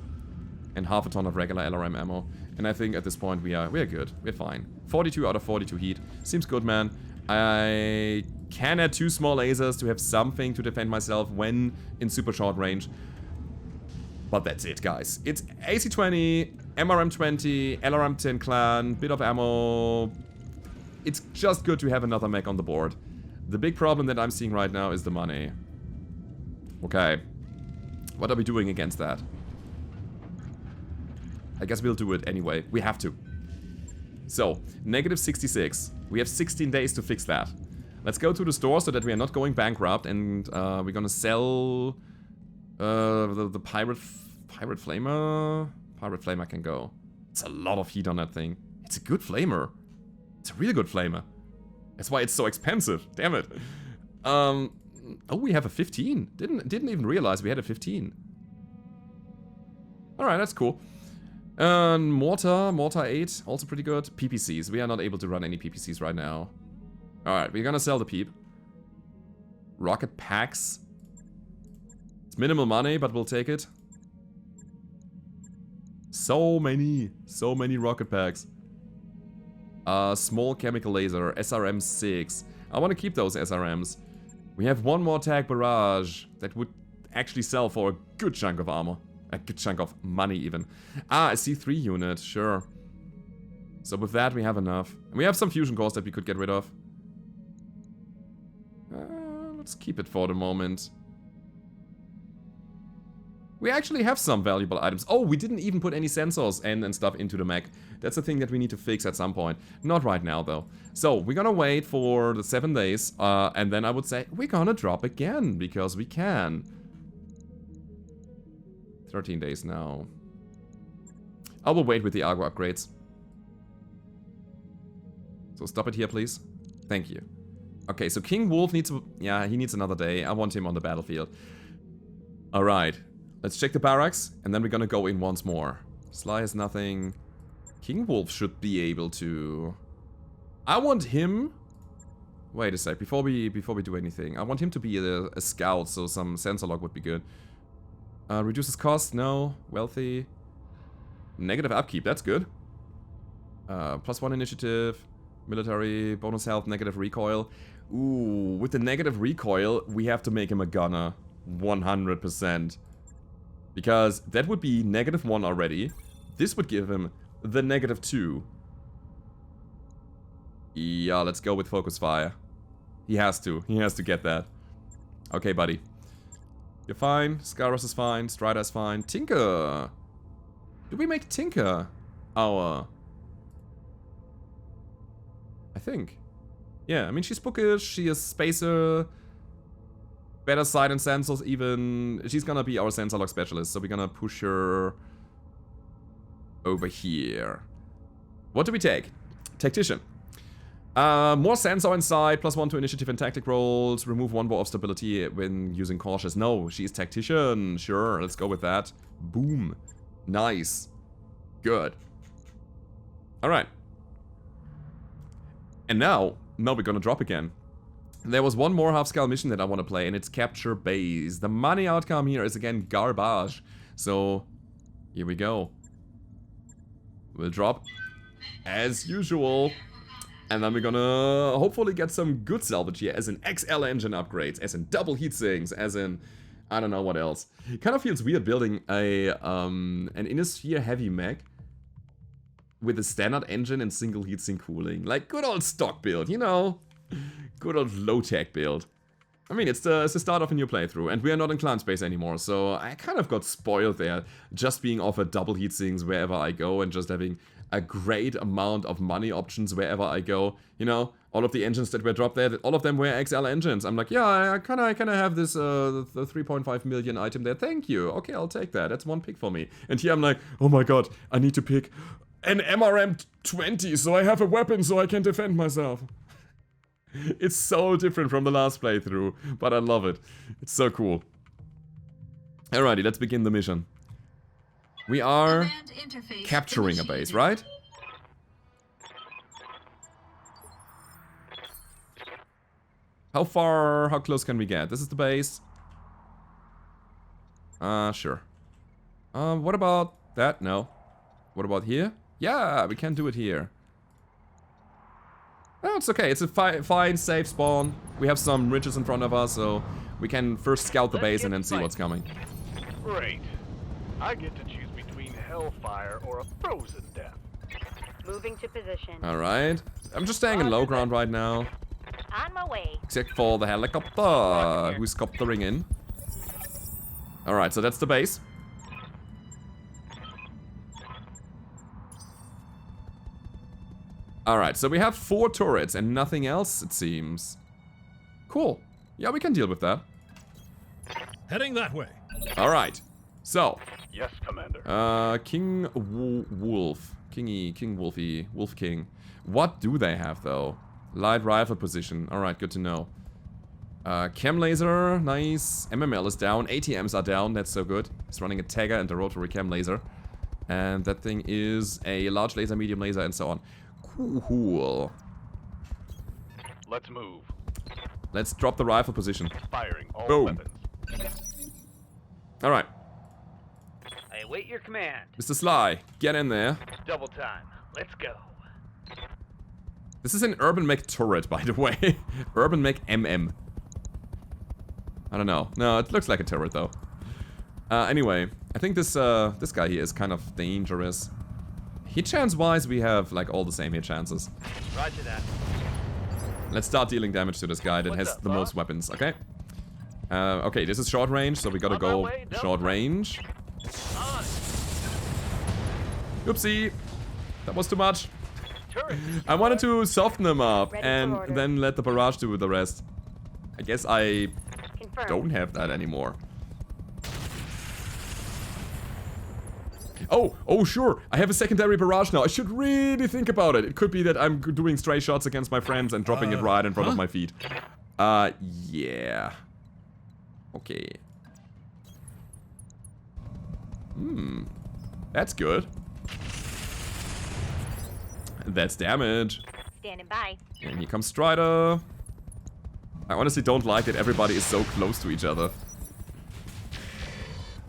Speaker 1: And half a ton of regular LRM ammo. And I think at this point we are good. We're fine. 42 out of 42 heat. Seems good, man. I can add 2 small lasers to have something to defend myself when in super short range. But that's it, guys. It's AC-20, MRM-20, LRM-10 clan, bit of ammo. It's just good to have another mech on the board. The big problem that I'm seeing right now is the money. Okay. What are we doing against that? I guess we'll do it anyway. We have to. So, -66. We have 16 days to fix that. Let's go to the store so that we are not going bankrupt, and we're gonna sell the pirate flamer. Pirate flamer can go. It's a lot of heat on that thing. It's a good flamer. It's a really good flamer. That's why it's so expensive. Damn it. Oh, we have a 15. Didn't even realize we had a 15. All right, that's cool. Mortar 8, also pretty good. PPCs, we are not able to run any PPCs right now. Alright, we're gonna sell the PEEP. Rocket packs. It's minimal money, but we'll take it. So many rocket packs. Small chemical laser, SRM-6. I want to keep those SRMs. We have one more tag barrage that would actually sell for a good chunk of armor. A good chunk of money, even. Ah, a C3 unit, sure. So with that, we have enough. And we have some fusion cores that we could get rid of. Let's keep it for the moment. We actually have some valuable items. Oh, we didn't even put any sensors and stuff into the mech. That's the thing that we need to fix at some point. Not right now, though. So, we're gonna wait for the 7 days. And then I would say, we're gonna drop again, because we can. 13 days now. I will wait with the Argo upgrades. So stop it here, please. Thank you. Okay, so King Wolf needs... Yeah, he needs another day. I want him on the battlefield. Alright. Let's check the barracks, and then we're gonna go in once more. Sly has nothing. King Wolf should be able to... I want him... Wait a sec, before we do anything. I want him to be a scout, so some sensor lock would be good. Reduces cost, no. Wealthy. Negative upkeep, that's good. +1 initiative. Military, bonus health, negative recoil. Ooh, with the negative recoil, we have to make him a gunner. 100%. Because that would be -1 already. This would give him the -2. Yeah, let's go with focus fire. He has to get that. Okay, buddy. You're fine. Scaros is fine. Strider is fine. Tinker. Do we make Tinker our... I think. Yeah, I mean, she's bookish. She is spacer. Better sight and sensors even. She's gonna be our sensor lock specialist. So we're gonna push her over here. What do we take? Tactician. More sensor inside, +1 to initiative and tactic rolls, remove 1 bar of stability when using cautious. No, she is tactician. Sure, let's go with that. Boom. Nice. Good. Alright. And now we're gonna drop again. There was one more half-scale mission that I want to play, and it's Capture Base. The money outcome here is again garbage. So, here we go. We'll drop, as usual. And then we're gonna hopefully get some good salvage here, as in XL engine upgrades, as in double heatsinks, as in, I don't know what else. It kind of feels weird building an Innisphere heavy mech with a standard engine and single heatsink cooling. Like good old stock build, you know? Good old low-tech build. I mean, it's the start of a new playthrough, and we are not in clan space anymore, so I kind of got spoiled there, just being offered double heatsinks wherever I go, and just having a great amount of money options wherever I go. You know, all of the engines that were dropped there, all of them were XL engines. I'm like, yeah, can I have this the 3.5 million item there? Thank you. Okay, I'll take that. That's one pick for me. And here I'm like, oh my god, I need to pick an MRM 20 so I have a weapon so I can defend myself. It's so different from the last playthrough, but I love it. It's so cool. Alrighty, let's begin the mission. We are
Speaker 6: Command interface
Speaker 1: capturing a base,
Speaker 6: initiated.
Speaker 1: right? How close can we get? This is the base. Sure. What about that? No. What about here? Yeah, we can do it here. Oh, it's okay. It's a fine, safe spawn. We have some ridges in front of us, so we can first scout the base and then see what's coming.
Speaker 2: Great. I get to choose between hellfire or a frozen death.
Speaker 5: Moving to position.
Speaker 1: Alright. I'm just staying in low ground right now.
Speaker 5: On my way.
Speaker 1: Except for the helicopter, who's coptering in. Alright, so that's the base. Alright, so we have 4 turrets and nothing else, it seems. Cool. Yeah, we can deal with that.
Speaker 4: Heading that way.
Speaker 1: Alright. So,
Speaker 2: Yes, Commander.
Speaker 1: King Wolf. King Wolfie. Wolf King. What do they have, though? Light rifle position. Alright, good to know. Chem laser. Nice. MML is down. ATMs are down. That's so good. He's running a Tagger and a rotary chem laser. And that thing is a large laser, medium laser, and so on. Cool.
Speaker 2: Let's move.
Speaker 1: Let's drop the rifle position.
Speaker 2: Firing all
Speaker 1: Boom.
Speaker 2: weapons.
Speaker 1: Alright.
Speaker 3: I await your command.
Speaker 1: Mr. Sly, get in there.
Speaker 3: Double time. Let's go.
Speaker 1: This is an Urban Mech turret, by the way. Urban Mech MM. I don't know. No, it looks like a turret, though. Anyway, I think this guy here is kind of dangerous. Hit chance-wise, we have, like, all the same hit chances.
Speaker 3: Roger that.
Speaker 1: Let's start dealing damage to this guy that
Speaker 3: What's
Speaker 1: has
Speaker 3: up,
Speaker 1: the
Speaker 3: boss?
Speaker 1: most weapons, okay? Okay, this is short range, so we gotta
Speaker 3: On my
Speaker 1: go
Speaker 3: way, double
Speaker 1: short
Speaker 3: time.
Speaker 1: range.
Speaker 3: On.
Speaker 1: Oopsie. That was too much.
Speaker 3: Turret.
Speaker 1: I wanted to soften them up
Speaker 5: Ready for
Speaker 1: and
Speaker 5: order.
Speaker 1: then let the barrage do the rest. I guess I
Speaker 5: Confirmed.
Speaker 1: don't have that anymore. Oh, sure. I have a secondary barrage now. I should really think about it. It could be that I'm doing stray shots against my friends and dropping it right in front of my feet. Yeah. Okay. That's good. That's damage.
Speaker 5: Standing by.
Speaker 1: And here comes Strider. I honestly don't like that everybody is so close to each other.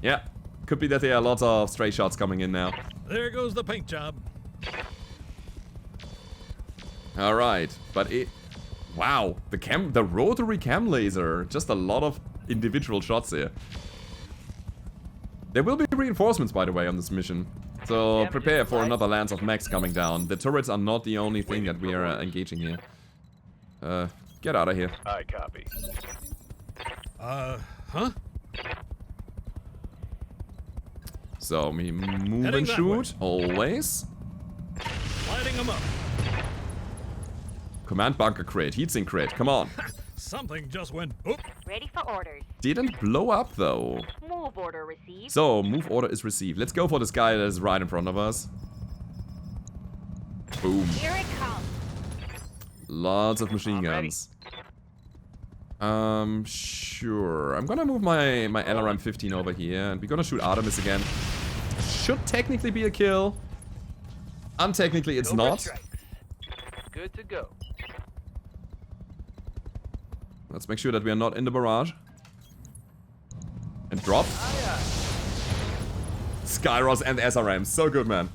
Speaker 1: Yeah. Could be that there are lots of stray shots coming in now.
Speaker 4: There goes the paint job.
Speaker 1: Alright, but it... Wow, the rotary chem laser. Just a lot of individual shots here. There will be reinforcements, by the way, on this mission. So prepare for another lance of mechs coming down. The turrets are not the only thing that we are engaging here. Get out of here.
Speaker 2: I copy.
Speaker 4: Huh?
Speaker 1: So, we move
Speaker 4: Heading
Speaker 1: and
Speaker 4: that
Speaker 1: shoot, always.
Speaker 4: Lighting them up.
Speaker 1: Command bunker crit, heatsink crit, come on.
Speaker 4: Something just went boop.
Speaker 5: Ready for orders.
Speaker 1: Didn't blow up though.
Speaker 5: Move order received.
Speaker 1: So, move order is received. Let's go for this guy that is right in front of us. Boom.
Speaker 5: Here it comes.
Speaker 1: Lots of machine
Speaker 3: I'm ready.
Speaker 1: guns. Sure. I'm gonna move my LRM 15 over here, and we're gonna shoot Artemis again. Should technically be a kill. Untechnically, it's
Speaker 3: Cobra
Speaker 1: not.
Speaker 3: strikes. Good to go.
Speaker 1: Let's make sure that we are not in the barrage. And drop. Skyros and SRM. So good, man.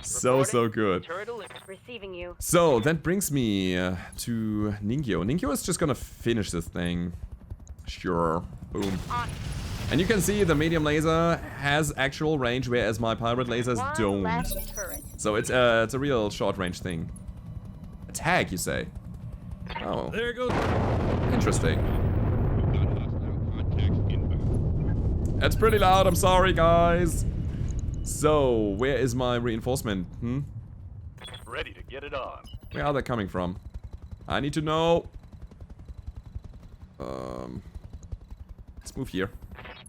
Speaker 1: So good.
Speaker 3: Turret alert.
Speaker 5: Receiving you.
Speaker 1: So, that brings me to Ningyo. Ningyo is just gonna finish this thing. Sure. Boom.
Speaker 5: On.
Speaker 1: And you can see the medium laser has actual range, whereas my pirate lasers
Speaker 5: One
Speaker 1: don't.
Speaker 5: left turret.
Speaker 1: So it's a real short range thing. Attack, you say? Oh,
Speaker 4: There goes.
Speaker 1: interesting. That's pretty loud, I'm sorry, guys. So, where is my reinforcement?
Speaker 2: Ready to get it on.
Speaker 1: Where are they coming from? I need to know. Let's move here.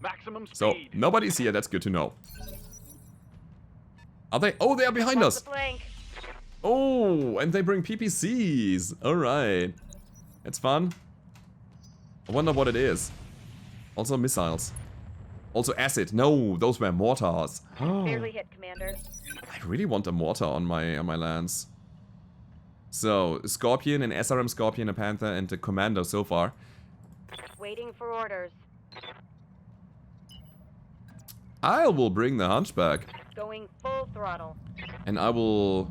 Speaker 2: Maximum speed.
Speaker 1: So, nobody's here. That's good to know. Are they? Oh, they are behind
Speaker 5: Watch
Speaker 1: us.
Speaker 5: the flank.
Speaker 1: Oh, and they bring PPCs. Alright. It's fun. I wonder what it is. Also missiles. Also acid. No, those were mortars.
Speaker 5: Barely hit, Commander.
Speaker 1: I really want a mortar on my lands. So, a Scorpion, an SRM Scorpion, a Panther, and a Commando so far.
Speaker 5: Waiting for orders.
Speaker 1: I will bring the Hunchback.
Speaker 5: Going full throttle.
Speaker 1: And I will...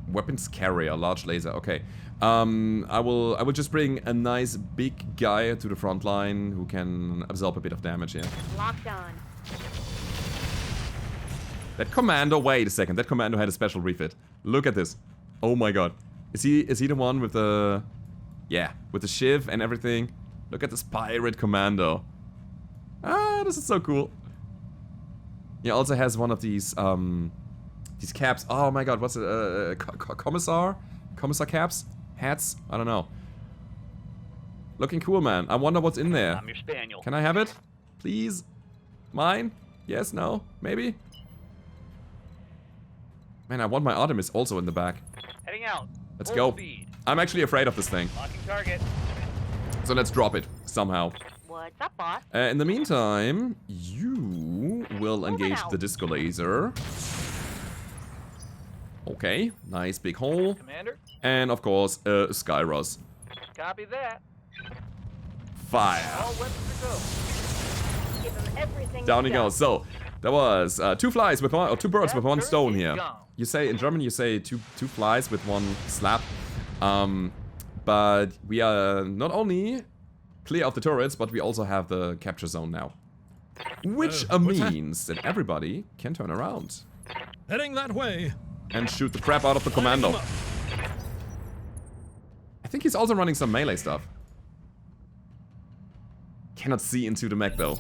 Speaker 1: Weapons carrier, large laser, okay. I will just bring a nice big guy to the front line who can absorb a bit of damage here.
Speaker 5: Locked on.
Speaker 1: That Commando, wait a second, that Commando had a special refit. Look at this. Oh my god. Is he the one with the... Yeah, with the shiv and everything? Look at this pirate Commando. Ah, this is so cool. He also has one of these caps. Oh my god, what's it? Commissar? Commissar caps? Hats? I don't know. Looking cool, man. I wonder what's in there.
Speaker 3: I'm your spaniel.
Speaker 1: Can I have it? Please? Mine? Yes, no, maybe? Man, I want my Artemis also in the back.
Speaker 3: Heading out.
Speaker 1: Let's
Speaker 3: Full
Speaker 1: go.
Speaker 3: Speed.
Speaker 1: I'm actually afraid of this thing.
Speaker 3: Locking target.
Speaker 1: So let's drop it, somehow.
Speaker 5: What's up, boss?
Speaker 1: In the meantime, you will engage
Speaker 5: out.
Speaker 1: the disco laser. Okay, nice big hole.
Speaker 3: Commander.
Speaker 1: And of course, Skyros.
Speaker 3: Copy that.
Speaker 1: Fire.
Speaker 3: All weapons to go.
Speaker 5: Give him everything.
Speaker 1: Down he
Speaker 5: you got.
Speaker 1: goes. So, there was two flies with one, or two birds with one
Speaker 3: That
Speaker 1: stone
Speaker 3: turret is
Speaker 1: here.
Speaker 3: gone.
Speaker 1: You say, in German, you say two flies with one slap. But we are not only clear of the turrets, but we also have the capture zone now. Which
Speaker 4: what's that?
Speaker 1: means that everybody can turn around
Speaker 4: Heading that way.
Speaker 1: and shoot the crap out of the commando.
Speaker 4: Lining 'em up.
Speaker 1: I think he's also running some melee stuff. Cannot see into the mech though.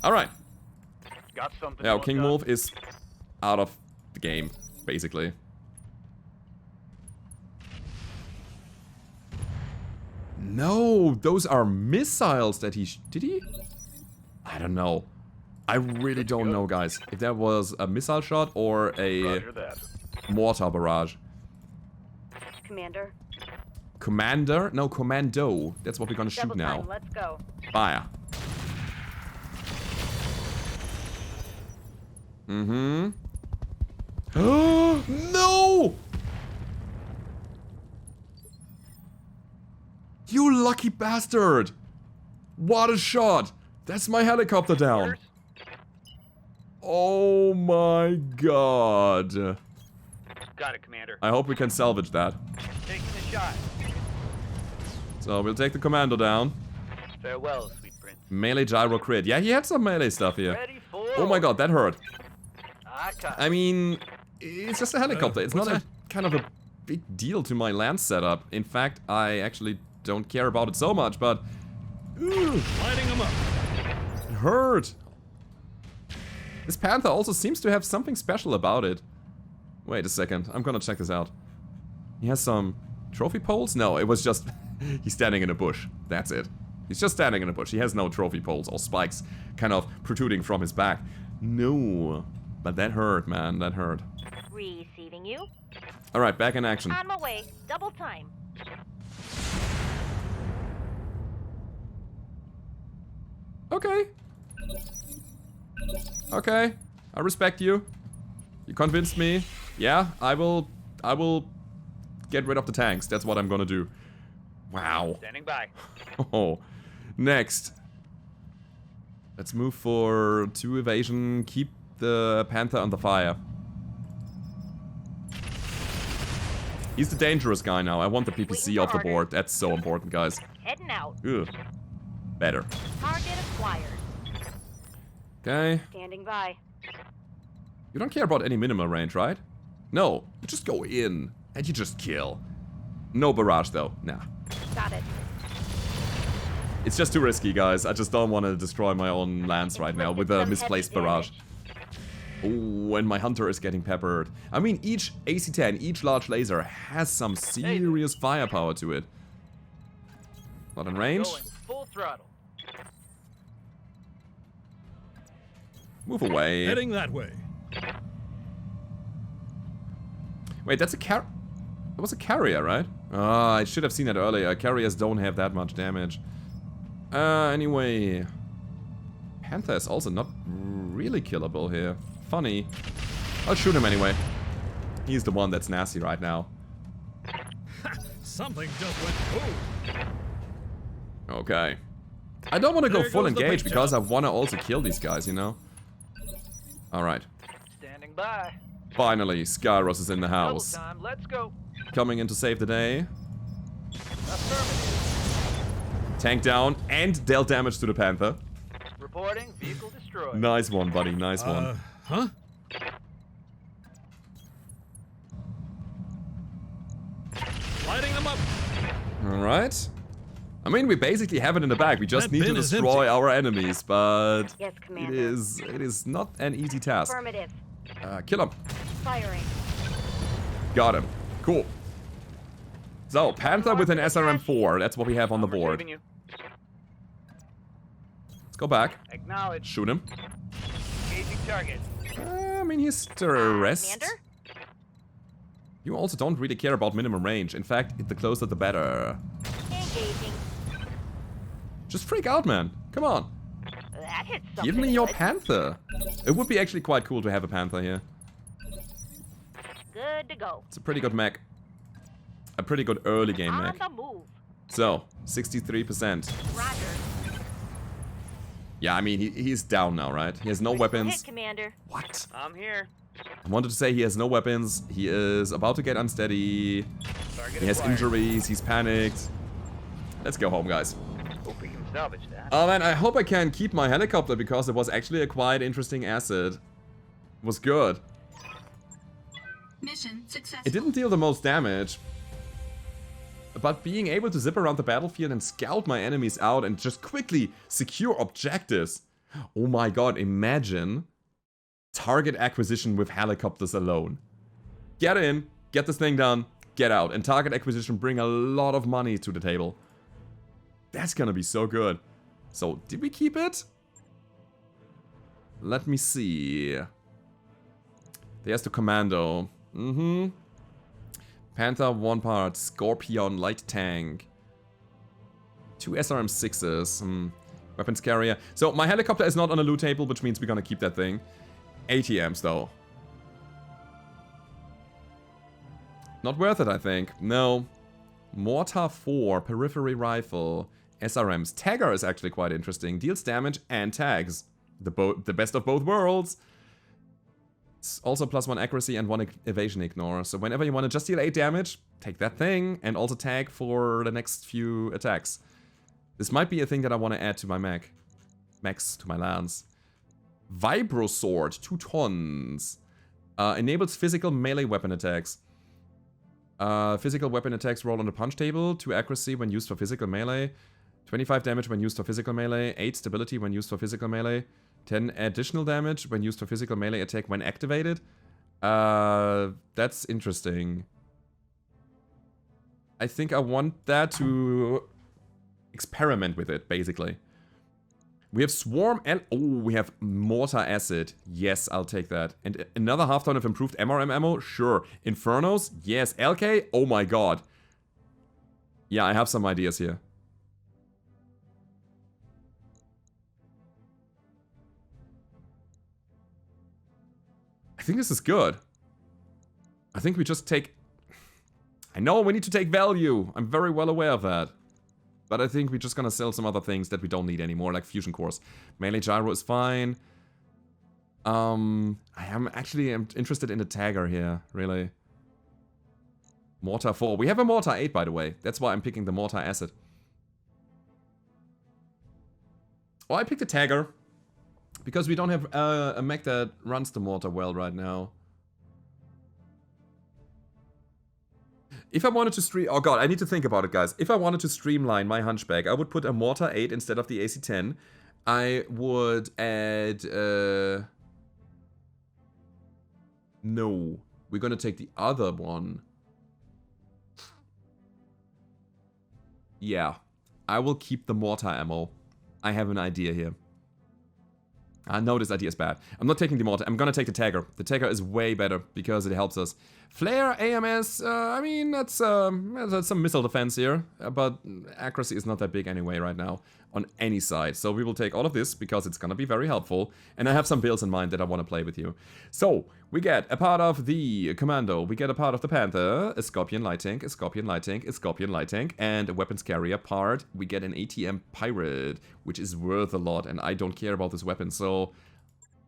Speaker 1: Alright.
Speaker 2: Got something.
Speaker 1: Yeah,
Speaker 2: to
Speaker 1: King
Speaker 2: look up?
Speaker 1: Wolf is out of the game, basically. No, those are missiles that he... Did he? I don't know. I really don't know, guys. If that was a missile shot or a
Speaker 2: Roger that.
Speaker 1: mortar barrage.
Speaker 5: Commander.
Speaker 1: Commander? No, Commando. That's what we're gonna shoot
Speaker 5: Double
Speaker 1: now.
Speaker 5: time. Let's go.
Speaker 1: Fire. Mm-hmm. Oh, no! You lucky bastard! What a shot! That's my helicopter down.
Speaker 3: Orders.
Speaker 1: Oh my god.
Speaker 3: Got it, Commander.
Speaker 1: I hope we can salvage that.
Speaker 3: Taking the shot.
Speaker 1: So we'll take the commando down.
Speaker 3: Farewell, sweet prince.
Speaker 1: Melee gyro crit. Yeah, he had some melee stuff here.
Speaker 3: Ready for.
Speaker 1: Oh my god, that hurt.
Speaker 3: I copy.
Speaker 1: I mean, it's just a helicopter. It's not
Speaker 4: what's
Speaker 1: a kind of a big deal to my land setup. In fact, I actually don't care about it so much, but
Speaker 4: Lining 'em up.
Speaker 1: it hurt. This Panther also seems to have something special about it. Wait a second, I'm gonna check this out. He has some trophy poles? No, it was just he's standing in a bush. That's it. He's just standing in a bush. He has no trophy poles or spikes kind of protruding from his back. No. But that hurt, man. That hurt.
Speaker 5: Receiving you.
Speaker 1: Alright, back in action.
Speaker 5: On my way. Double time.
Speaker 1: Okay. Okay. I respect you. You convinced me. Yeah, I will get rid of the tanks. That's what I'm gonna do. Wow.
Speaker 3: Standing by.
Speaker 1: Oh. Next. Let's move for 2 evasion. Keep the Panther on the fire. He's the dangerous guy now. I want the PPC
Speaker 5: Waiting
Speaker 1: off
Speaker 5: for
Speaker 1: the board. That's so important, guys.
Speaker 5: Heading out.
Speaker 1: Ugh. Better.
Speaker 5: Target acquired.
Speaker 1: Okay.
Speaker 5: Standing by.
Speaker 1: You don't care about any minimal range, right? No. You just go in and you just kill. No barrage, though. Nah.
Speaker 5: Got it.
Speaker 1: It's just too risky, guys. I just don't want to destroy my own lands right now with a
Speaker 5: Inflicted some
Speaker 1: misplaced
Speaker 5: heavy
Speaker 1: barrage.
Speaker 5: damage.
Speaker 1: Oh, and my hunter is getting peppered. I mean, each AC-10, each large laser has some serious firepower to it. Not in range.
Speaker 3: Going full throttle.
Speaker 1: Move away.
Speaker 4: Heading that way.
Speaker 1: Wait, that's a That was a carrier, right? Ah, I should have seen that earlier. Carriers don't have that much damage. Anyway. Panther is also not really killable here. Funny. I'll shoot him anyway. He's the one that's nasty right now.
Speaker 4: Something just went boom.
Speaker 1: Okay. I don't want to go
Speaker 4: There
Speaker 1: full
Speaker 4: goes the
Speaker 1: engage
Speaker 4: paint
Speaker 1: because I
Speaker 4: job.
Speaker 1: want to also kill these guys, you know? Alright.
Speaker 3: Standing by.
Speaker 1: Finally, Skyros is in the
Speaker 3: Double
Speaker 1: house.
Speaker 3: time. Let's go.
Speaker 1: Coming in to save the day.
Speaker 3: Affirmative.
Speaker 1: Tank down and dealt damage to the Panther.
Speaker 3: Reporting. Vehicle destroyed.
Speaker 1: Nice one, buddy. Nice one.
Speaker 4: Huh? Lighting them up.
Speaker 1: Alright. I mean, we basically have it in the bag. We just
Speaker 4: That
Speaker 1: need to
Speaker 4: bin is
Speaker 1: destroy
Speaker 4: empty.
Speaker 1: our enemies, but
Speaker 5: Yes,
Speaker 1: it
Speaker 5: Commander.
Speaker 1: is not an easy task.
Speaker 5: Affirmative.
Speaker 1: Kill him.
Speaker 5: Firing.
Speaker 1: Got him. Cool. So, Panther with an SRM-4. That's what we have on the board.
Speaker 3: Retrieving you.
Speaker 1: Let's go back.
Speaker 3: Acknowledge.
Speaker 1: Shoot him.
Speaker 3: Engaging target.
Speaker 1: I mean, he's stressed.
Speaker 5: Commander?
Speaker 1: You also don't really care about minimum range. In fact, the closer the better.
Speaker 5: Engaging.
Speaker 1: Just freak out, man. Come on.
Speaker 5: That hits something.
Speaker 1: Give me your
Speaker 5: good.
Speaker 1: Panther. It would be actually quite cool to have a Panther here.
Speaker 5: Good to go.
Speaker 1: It's a pretty good mech. A pretty good early game
Speaker 5: On
Speaker 1: mech.
Speaker 5: the move.
Speaker 1: So, 63%.
Speaker 5: Roger.
Speaker 1: Yeah, I mean, he's down now, right? He has no
Speaker 5: Hit,
Speaker 1: weapons.
Speaker 5: Commander.
Speaker 1: What?
Speaker 3: I'm here.
Speaker 1: I wanted to say he has no weapons. He is about to get unsteady.
Speaker 3: Target
Speaker 1: He has
Speaker 3: acquired.
Speaker 1: injuries. He's panicked. Let's go home, guys.
Speaker 3: Hope we can salvage that.
Speaker 1: Oh man, I hope I can keep my helicopter because it was actually a quite interesting asset. It was good.
Speaker 6: Mission successful.
Speaker 1: It didn't deal the most damage. But being able to zip around the battlefield and scout my enemies out and just quickly secure objectives. Oh my god, imagine target acquisition with helicopters alone. Get in, get this thing done, get out. And target acquisition bring a lot of money to the table. That's gonna be so good. So, did we keep it? Let me see. There's the commando. Panther, 1 part. Scorpion, light tank. 2 SRM-6s. Weapons carrier. So, my helicopter is not on a loot table, which means we're gonna keep that thing. ATMs, though. Not worth it, I think. No. Mortar 4, periphery rifle, SRMs. Tagger is actually quite interesting. Deals damage and tags. The best of both worlds. It's also +1 accuracy and 1 evasion ignore. So whenever you want to just deal 8 damage, take that thing and also tag for the next few attacks. This might be a thing that I want to add to my mechs, to my lands. Vibro Sword, 2 tons. Enables physical melee weapon attacks. Physical weapon attacks roll on the punch table. 2 accuracy when used for physical melee. 25 damage when used for physical melee. 8 stability when used for physical melee. 10 additional damage when used for physical melee attack when activated. That's interesting. I think I want that to experiment with it, basically. We have Swarm and... Oh, we have Mortar Acid. Yes, I'll take that. And another half ton of improved MRM ammo? Sure. Infernos? Yes. LK? Oh my god. Yeah, I have some ideas here. I think this is good. I think we just take... I know we need to take value. I'm very well aware of that. But I think we're just gonna sell some other things that we don't need anymore, like fusion cores. Melee gyro is fine. I am actually interested in the tagger here, really. Mortar 4. We have a Mortar 8, by the way. That's why I'm picking the Mortar Acid. Oh, I picked the tagger. Because we don't have a mech that runs the mortar well right now. If I wanted to stream... Oh god, I need to think about it, guys. If I wanted to streamline my Hunchback, I would put a Mortar 8 instead of the AC-10. I would add... No. We're gonna take the other one. Yeah. I will keep the Mortar ammo. I have an idea here. I know this idea is bad. I'm not taking the Mortar. I'm gonna take the Tagger. The Tagger is way better because it helps us. Flare, AMS, I mean, that's some missile defense here. But accuracy is not that big anyway right now on any side. So we will take all of this because it's gonna be very helpful. And I have some builds in mind that I want to play with you. So, we get a part of the Commando, we get a part of the Panther, a Scorpion Light Tank, a Scorpion Light Tank, a Scorpion Light Tank, and a Weapons Carrier part. We get an ATM Pirate, which is worth a lot, and I don't care about this weapon, so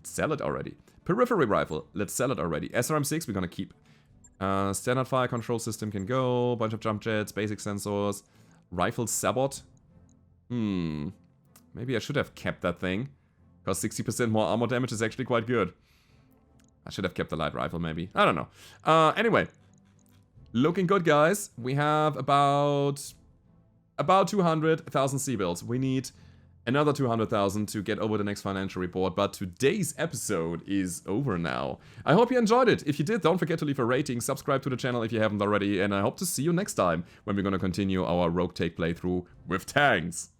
Speaker 1: sell it already. Periphery Rifle, let's sell it already. SRM-6 we're gonna keep. Standard Fire Control System can go, bunch of jump jets, basic sensors, Rifle Sabot. Maybe I should have kept that thing, because 60% more armor damage is actually quite good. I should have kept the light rifle, maybe. I don't know. Anyway. Looking good, guys. We have about 200,000 C-bills. We need another 200,000 to get over the next financial report. But today's episode is over now. I hope you enjoyed it. If you did, don't forget to leave a rating. Subscribe to the channel if you haven't already. And I hope to see you next time when we're going to continue our Roguetech playthrough with tanks.